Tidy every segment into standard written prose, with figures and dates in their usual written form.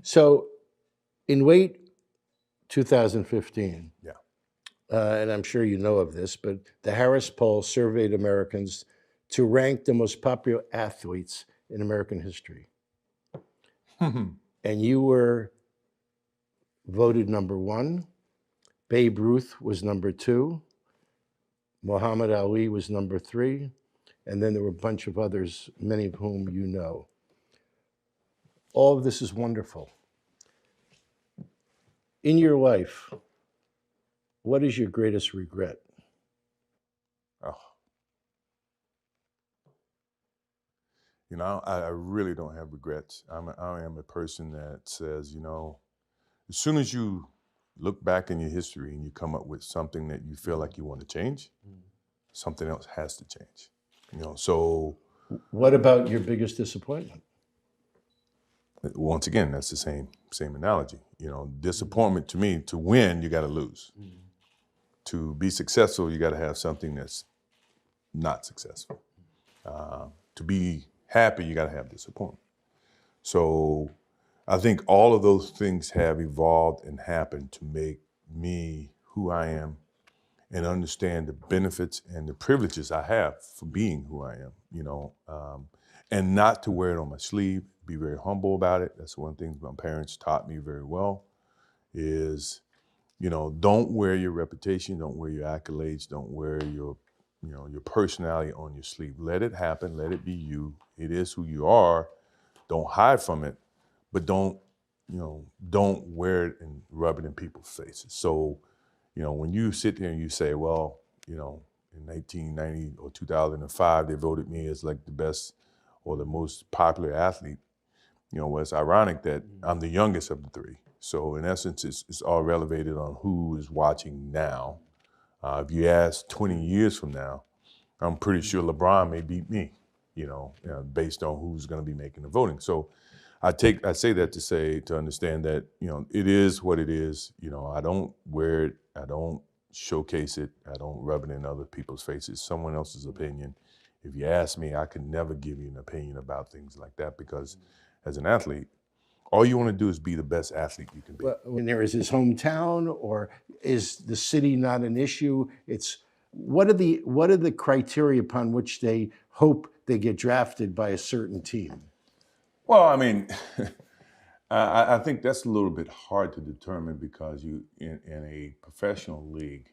So in weight 2015, Yeah. And I'm sure you know of this, but the Harris poll surveyed Americans to rank the most popular athletes in American history. And you were voted number one. Babe Ruth was number two. Muhammad Ali was number three. And then there were a bunch of others, many of whom you know. All of this is wonderful. In your life, what is your greatest regret? Oh. You know, I really don't have regrets. I am a person that says, you know, as soon as you look back in your history and you come up with something that you feel like you want to change, something else has to change. You know, so What about your biggest disappointment? once again, that's the same analogy. You know, disappointment to me, to win, you got to lose. To be successful, you got to have something that's not successful. To be happy, you got to have disappointment. So I think all of those things have evolved and happened to make me who I am and understand the benefits and the privileges I have for being who I am, you know, and not to wear it on my sleeve, be very humble about it. That's one thing my parents taught me very well is, you know, don't wear your reputation, don't wear your accolades, don't wear your, you know, your personality on your sleeve. Let it happen, let it be you. It is who you are. Don't hide from it, but don't wear it and rub it in people's faces. So, you know, when you sit there and you say, well, you know, in 1990 or 2005, they voted me as like the best or the most popular athlete, you know, well, it's ironic that I'm the youngest of the three. So in essence, it's all relevated on who is watching now. If you ask 20 years from now, I'm pretty sure LeBron may beat me, you know, based on who's going to be making the voting. So I say that to understand that, you know, it is what it is. You know, I don't wear it. I don't showcase it. I don't rub it in other people's faces. Someone else's opinion. If you ask me, I can never give you an opinion about things like that because as an athlete, all you want to do is be the best athlete you can be. Well, when there is his hometown, or is the city not an issue? It's what are the criteria upon which they hope they get drafted by a certain team? Well, I mean, I think that's a little bit hard to determine because you in a professional league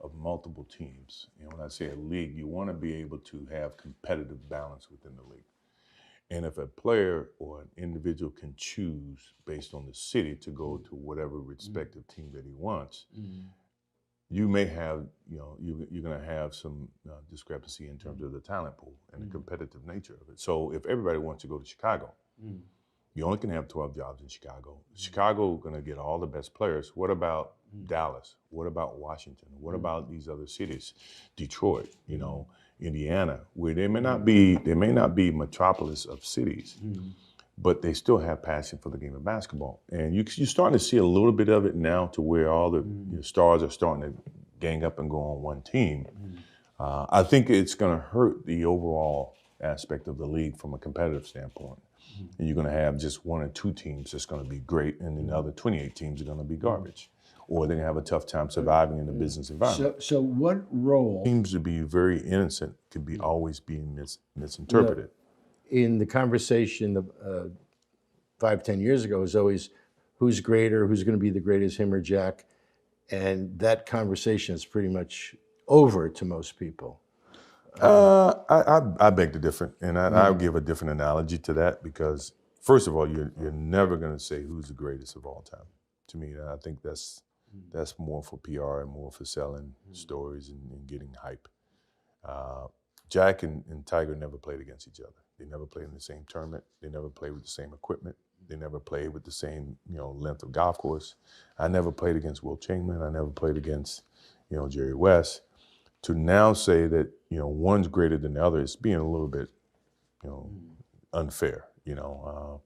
of multiple teams. You know, when I say a league, you want to be able to have competitive balance within the league. And if a player or an individual can choose based on the city to go to whatever respective team that he wants, you may have, you know, you're going to have some discrepancy in terms of the talent pool and the competitive nature of it. So if everybody wants to go to Chicago, you only can have 12 jobs in Chicago. Chicago going to get all the best players. What about Dallas? What about Washington? What about these other cities? Detroit, you know, Indiana, where they may not be metropolis of cities, but they still have passion for the game of basketball. And you're starting to see a little bit of it now to where all the you know, stars are starting to gang up and go on one team. I think it's going to hurt the overall aspect of the league from a competitive standpoint. And you're going to have just one or two teams that's going to be great, and then the other 28 teams are going to be garbage. Or they're going to have a tough time surviving in the business environment. So what role Seems to be very innocent could be always being misinterpreted. in the conversation 5-10 years ago was always who's greater, who's going to be the greatest, him or Jack, and that conversation is pretty much over to most people. I beg to differ, and I'll give a different analogy to that because, first of all, you're never going to say who's the greatest of all time. To me, I think that's more for PR and more for selling stories and getting hype. Jack and Tiger never played against each other. They never played in the same tournament. They never played with the same equipment. They never played with the same, you know, length of golf course. I never played against Will Chamberlain. I never played against, you know, Jerry West. To now say that, you know, one's greater than the other is being a little bit, you know, unfair. You know,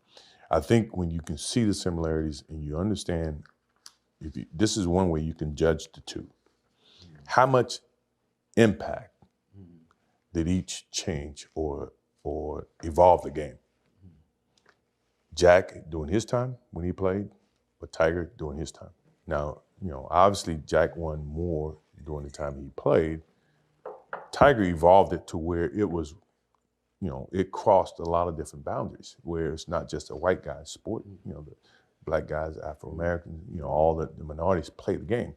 I think when you can see the similarities and you understand, this is one way you can judge the two. How much impact did each change or evolve the game? Jack during his time when he played, but Tiger during his time. Now, obviously Jack won more during the time he played. Tiger evolved it to where it was, it crossed a lot of different boundaries, where it's not just a white guy's sport. The black guys, Afro-Americans, all the minorities play the game.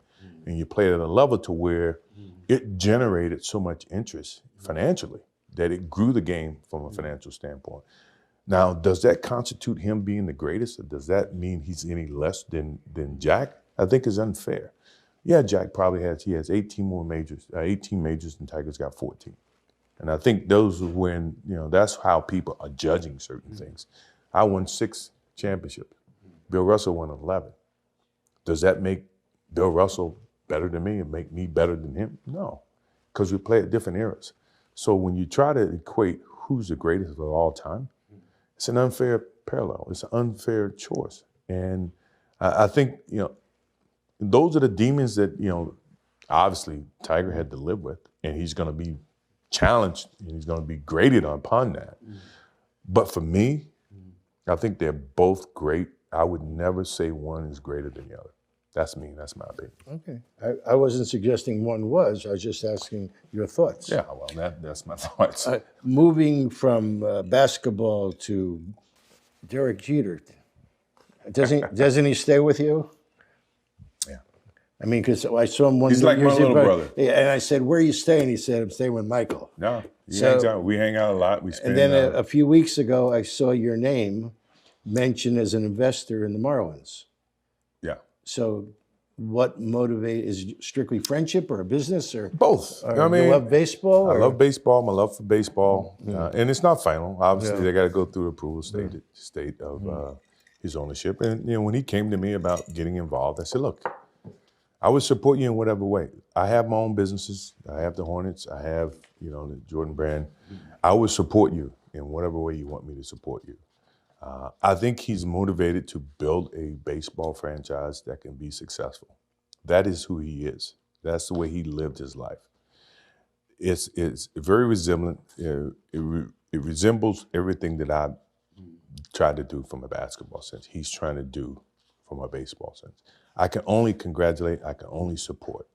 And you play it at a level to where it generated so much interest financially that it grew the game from a financial standpoint. Now, does that constitute him being the greatest, or does that mean he's any less than Jack? I think is unfair. Yeah, Jack probably has 18 majors and Tiger's got 14. And I think those are when, that's how people are judging certain things. I won 6 championships. Bill Russell won 11. Does that make Bill Russell better than me and make me better than him? No, because we play at different eras. So when you try to equate who's the greatest of all time, it's an unfair parallel. It's an unfair choice. And I think, those are the demons that, obviously Tiger had to live with, and he's going to be challenged and he's going to be graded upon that. But for me, I think they're both great. I would never say one is greater than the other. That's me. That's my opinion. Okay. I wasn't suggesting one was. I was just asking your thoughts. Yeah, well, that's my thoughts. Moving from basketball to Derek Jeter, doesn't he stay with you? Yeah. I mean, because I saw him one. He's like my little brother. Yeah, and I said, "Where are you staying?" He said, "I'm staying with Michael." No, hangs out. We hang out a lot. We spend. And then a few weeks ago, I saw your name mentioned as an investor in the Marlins. Yeah. So, what motivates? Is it strictly friendship or a business or both? Or you love baseball. I love baseball. My love for baseball, and it's not final. Obviously, they got to go through the approval state of his ownership. And when he came to me about getting involved, I said, "Look, I would support you in whatever way. I have my own businesses. I have the Hornets. I have the Jordan brand. I would support you in whatever way you want me to support you." I think he's motivated to build a baseball franchise that can be successful. That is who he is. That's the way he lived his life. It's very resemblant. It resembles everything that I tried to do from a basketball sense. He's trying to do from a baseball sense. I can only congratulate. I can only support.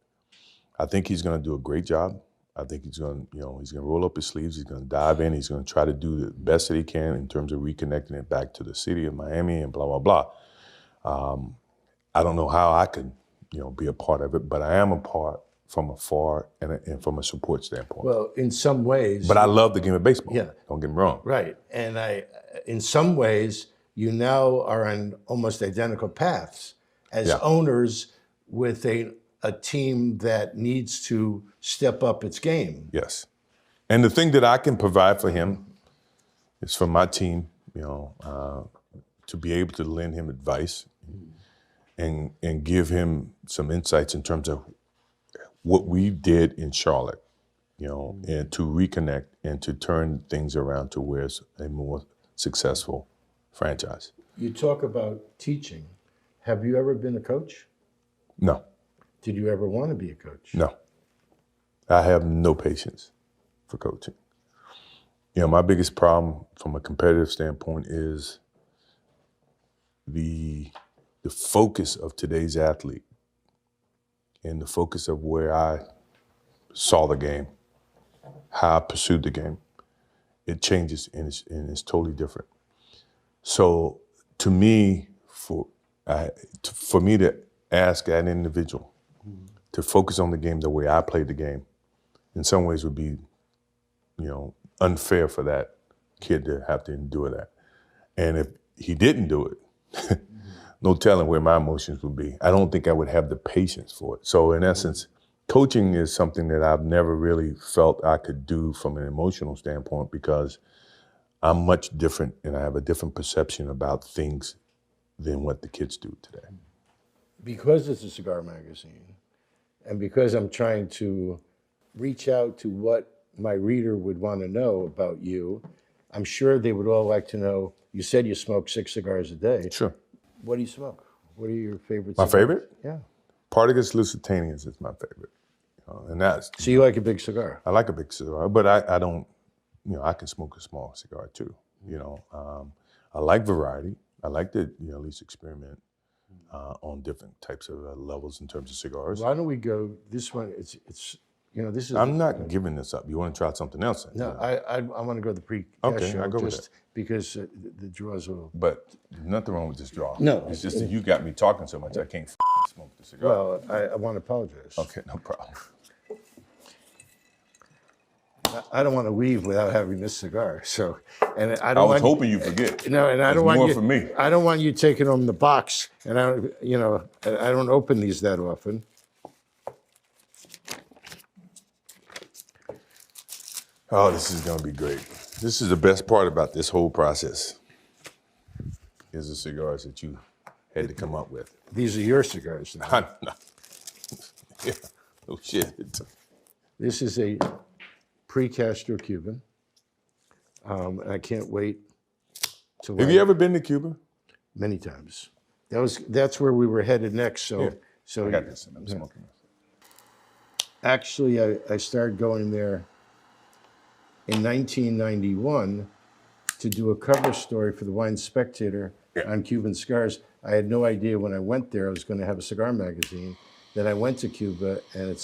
I think he's going to do a great job. I think he's going to, he's going to roll up his sleeves. He's going to dive in. He's going to try to do the best that he can in terms of reconnecting it back to the city of Miami and blah, blah, blah. I don't know how I can, be a part of it, but I am a part from afar and from a support standpoint. Well, in some ways. But I love the game of baseball. Yeah. Don't get me wrong. Right. And in some ways, you now are on almost identical paths as owners with a team that needs to step up its game. Yes. And the thing that I can provide for him is for my team, to be able to lend him advice and give him some insights in terms of what we did in Charlotte, and to reconnect and to turn things around to where it's a more successful franchise. You talk about teaching. Have you ever been a coach? No. Did you ever want to be a coach? No. I have no patience for coaching. My biggest problem from a competitive standpoint is the focus of today's athlete and the focus of where I saw the game, how I pursued the game. It changes and it's totally different. So to me, for me to ask an individual to focus on the game the way I played the game, in some ways would be, unfair for that kid to have to endure that. And if he didn't do it, no telling where my emotions would be. I don't think I would have the patience for it. So in essence, coaching is something that I've never really felt I could do from an emotional standpoint because I'm much different and I have a different perception about things than what the kids do today. Because it's a cigar magazine and because I'm trying to reach out to what my reader would want to know about you, I'm sure they would all like to know, you said you smoke 6 cigars a day. Sure. What do you smoke? What are your favorite My cigars? favorite? Yeah. Partagas Lusitanians is my favorite. And that's, So you like a big cigar? I like a big cigar, but I don't, I can smoke a small cigar too. I like variety. I like to at least experiment on different types of levels in terms of cigars. Why don't we go this one? It's this is. I'm not giving this up. You want to try something else? No, I want to go to the pre-cast Okay, show I go with just because the draws will. But nothing wrong with this draw. No. It's just that you got me talking so much I can't smoke the cigar. Well, I want to apologize. Okay, no problem. I don't want to leave without having this cigar. So, and I I don't. was want, hoping you forget. No, and I don't want more you. for me. I don't want you taking home the box, and I don't open these that often. Oh, this is going to be great. This is the best part about this whole process. Is the cigars that you had to come up with. These are your cigars now. Yeah, no shit. This is a pre-Castro Cuban. I can't wait to. Have you ever been to Cuba? Many times. That's where we were headed next. So, Here, so I got this. I'm smoking this. actually, I started going there in 1991 to do a cover story for the Wine Spectator on Cuban cigars. I had no idea when I went there I was going to have a cigar magazine. Then I went to Cuba, and it's